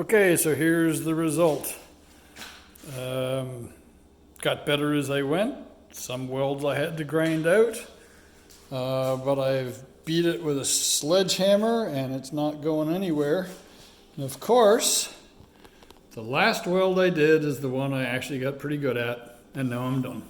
Okay, so here's the result. Got better as I went. Some welds I had to grind out, but I've beat it with a sledgehammer and it's not going anywhere. And of course, the last weld I did is the one I actually got pretty good at, and now I'm done.